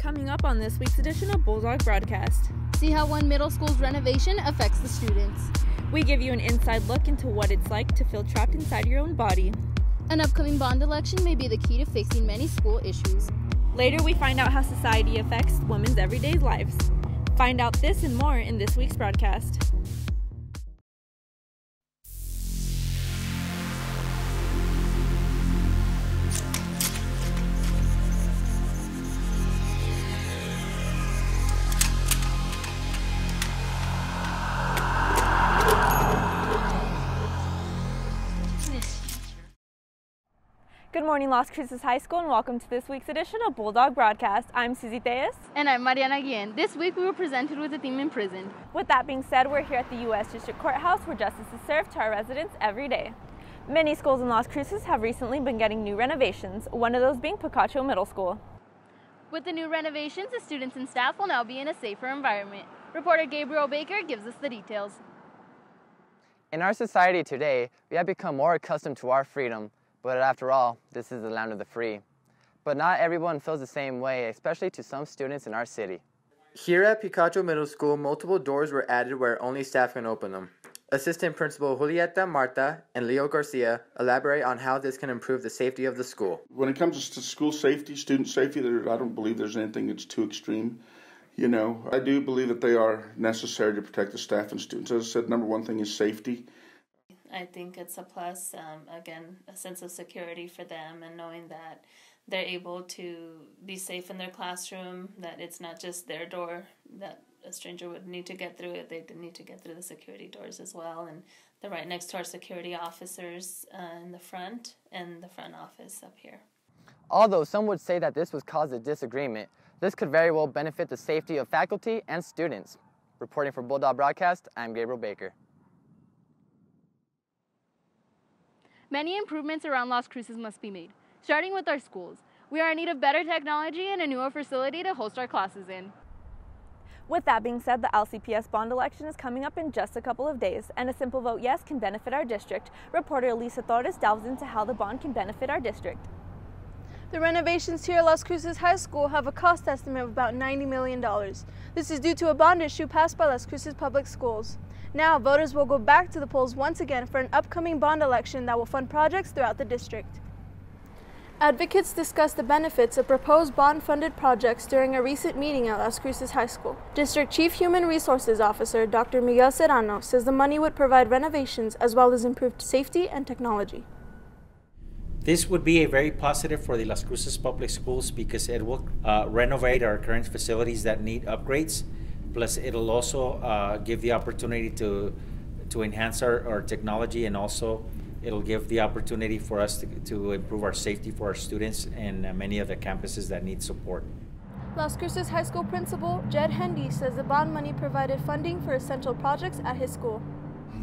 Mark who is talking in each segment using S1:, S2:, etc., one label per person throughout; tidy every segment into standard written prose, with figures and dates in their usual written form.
S1: Coming up on this week's edition of Bulldog Broadcast.
S2: See how one middle school's renovation affects the students.
S1: We give you an inside look into what it's like to feel trapped inside your own body.
S2: An upcoming bond election may be the key to fixing many school issues.
S1: Later, we find out how society affects women's everyday lives. Find out this and more in this week's broadcast. Good morning, Las Cruces High School, and welcome to this week's edition of Bulldog Broadcast. I'm Susie Theus.
S2: And I'm Mariana Guillen. This week we were presented with the theme Imprisoned.
S1: With that being said, we're here at the U.S. District Courthouse where justice is served to our residents every day. Many schools in Las Cruces have recently been getting new renovations, one of those being Picacho Middle School.
S2: With the new renovations, the students and staff will now be in a safer environment. Reporter Gabriel Baker gives us the details.
S3: In our society today, we have become more accustomed to our freedom. But after all, this is the land of the free. But not everyone feels the same way, especially to some students in our city.
S4: Here at Picacho Middle School, multiple doors were added where only staff can open them. Assistant Principal Julieta Marta and Leo Garcia elaborate on how this can improve the safety of the school.
S5: When it comes to school safety, student safety, I don't believe there's anything that's too extreme. You know, I do believe that they are necessary to protect the staff and students. As I said, number one thing is safety.
S6: I think it's a plus, again, a sense of security for them and knowing that they're able to be safe in their classroom, that it's not just their door that a stranger would need to get through it. They need to get through the security doors as well. And they're right next to our security officers in the front and the front office up here.
S3: Although some would say that this would cause a disagreement, this could very well benefit the safety of faculty and students. Reporting for Bulldog Broadcast, I'm Gabriel Baker.
S2: Many improvements around Las Cruces must be made, starting with our schools. We are in need of better technology and a newer facility to host our classes in.
S1: With that being said, the LCPS bond election is coming up in just a couple of days, and a simple vote yes can benefit our district. Reporter Lisa Torres delves into how the bond can benefit our district.
S7: The renovations here at Las Cruces High School have a cost estimate of about $90 million. This is due to a bond issue passed by Las Cruces Public Schools. Now, voters will go back to the polls once again for an upcoming bond election that will fund projects throughout the district. Advocates discussed the benefits of proposed bond-funded projects during a recent meeting at Las Cruces High School. District Chief Human Resources Officer Dr. Miguel Serrano says the money would provide renovations as well as improved safety and technology.
S8: This would be a very positive for the Las Cruces Public Schools because it will renovate our current facilities that need upgrades. Plus, it'll also give the opportunity to enhance our technology, and also it'll give the opportunity for us to improve our safety for our students and many of the campuses that need support.
S7: Las Cruces High School Principal Jed Hendy says the bond money provided funding for essential projects at his school.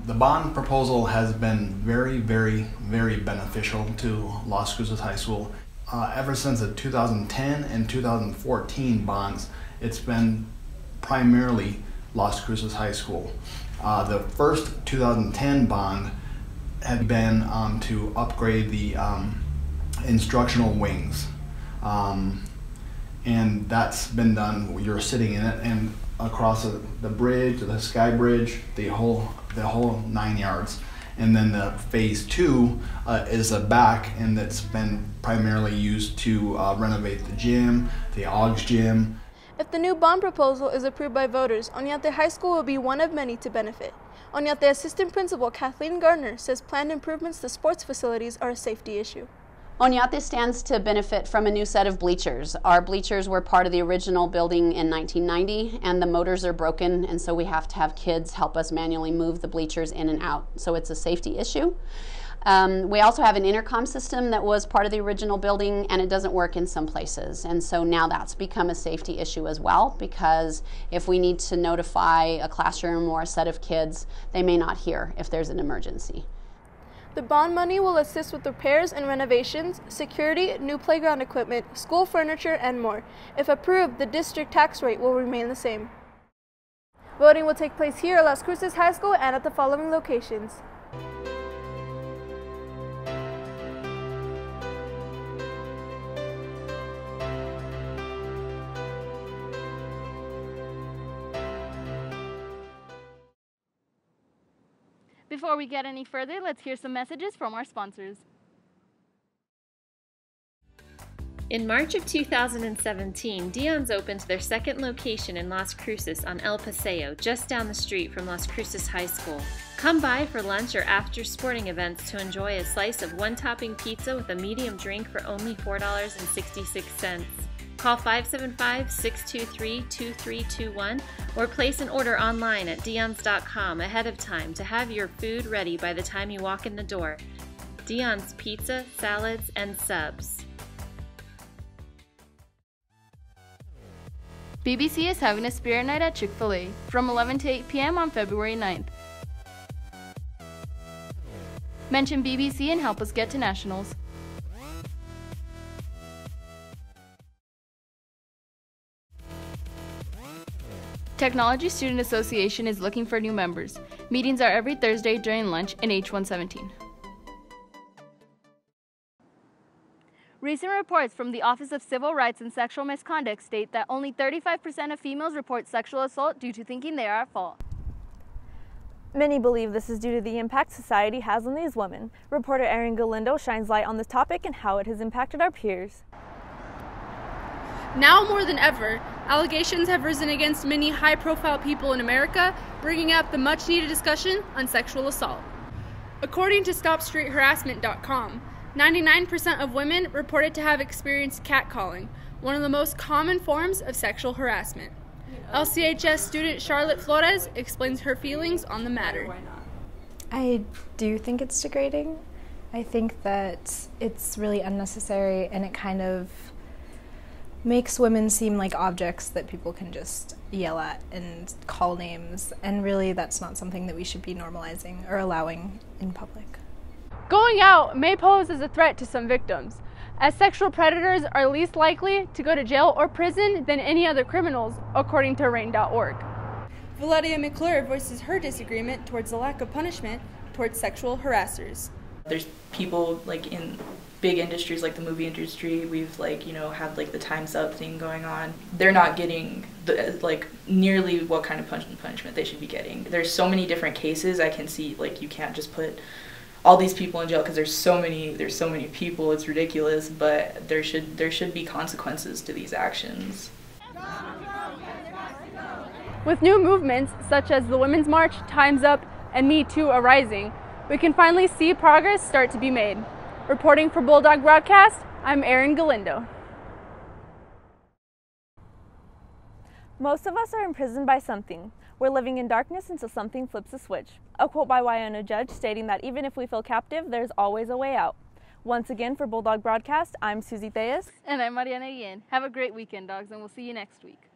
S9: The bond proposal has been very, very, very beneficial to Las Cruces High School. Ever since the 2010 and 2014 bonds, it's been primarily Las Cruces High School. The first 2010 bond had been to upgrade the instructional wings. And that's been done. You're sitting in it, and across the bridge, the sky bridge, the whole 9 yards. And then the phase 2 is a back, and that's been primarily used to renovate the gym, the Augs gym.
S7: If the new bond proposal is approved by voters, Oñate High School will be one of many to benefit. Oñate Assistant Principal Kathleen Gardner says planned improvements to sports facilities are a safety issue.
S10: Oñate stands to benefit from a new set of bleachers. Our bleachers were part of the original building in 1990, and the motors are broken, and so we have to have kids help us manually move the bleachers in and out. So it's a safety issue. We also have an intercom system that was part of the original building, and it doesn't work in some places. And so now that's become a safety issue as well, because if we need to notify a classroom or a set of kids, they may not hear if there's an emergency.
S7: The bond money will assist with repairs and renovations, security, new playground equipment, school furniture, and more. If approved, the district tax rate will remain the same. Voting will take place here at Las Cruces High School and at the following locations.
S2: Before we get any further, let's hear some messages from our sponsors.
S11: In March of 2017, Dion's opened their second location in Las Cruces on El Paseo, just down the street from Las Cruces High School. Come by for lunch or after sporting events to enjoy a slice of one-topping pizza with a medium drink for only $4.66. Call 575-623-2321 or place an order online at dions.com ahead of time to have your food ready by the time you walk in the door. Dion's Pizza, Salads, and Subs.
S2: BBC is having a spirit night at Chick-fil-A from 11 to 8 p.m. on February 9th. Mention BBC and help us get to nationals. Technology Student Association is looking for new members. Meetings are every Thursday during lunch in H117. Recent reports from the Office of Civil Rights and Sexual Misconduct state that only 35% of females report sexual assault due to thinking they are at fault.
S1: Many believe this is due to the impact society has on these women. Reporter Erin Galindo shines light on this topic and how it has impacted our peers.
S12: Now more than ever, allegations have risen against many high-profile people in America, bringing up the much-needed discussion on sexual assault. According to StopStreetHarassment.com, 99% of women reported to have experienced catcalling, one of the most common forms of sexual harassment. LCHS student Charlotte Flores explains her feelings on the matter.
S13: I do think it's degrading. I think that it's really unnecessary, and it kind of makes women seem like objects that people can just yell at and call names, and really that's not something that we should be normalizing or allowing in public.
S7: Going out may pose as a threat to some victims, as sexual predators are least likely to go to jail or prison than any other criminals, according to RAIN.org.
S12: Valeria McClure voices her disagreement towards the lack of punishment towards sexual harassers.
S14: There's people like in big industries like the movie industry, we've had the Time's Up thing going on. They're not getting nearly what kind of punishment they should be getting. There's so many different cases. I can see you can't just put all these people in jail because there's so many people. It's ridiculous, but there should be consequences to these actions.
S7: With new movements such as the Women's March, Time's Up, and Me Too arising, we can finally see progress start to be made. Reporting for Bulldog Broadcast, I'm Erin Galindo.
S1: Most of us are imprisoned by something. We're living in darkness until something flips a switch. A quote by Wyona Judge stating that even if we feel captive, there's always a way out. Once again, for Bulldog Broadcast, I'm Susie Theus.
S2: And I'm Mariana Guillen. Have a great weekend, dogs, and we'll see you next week.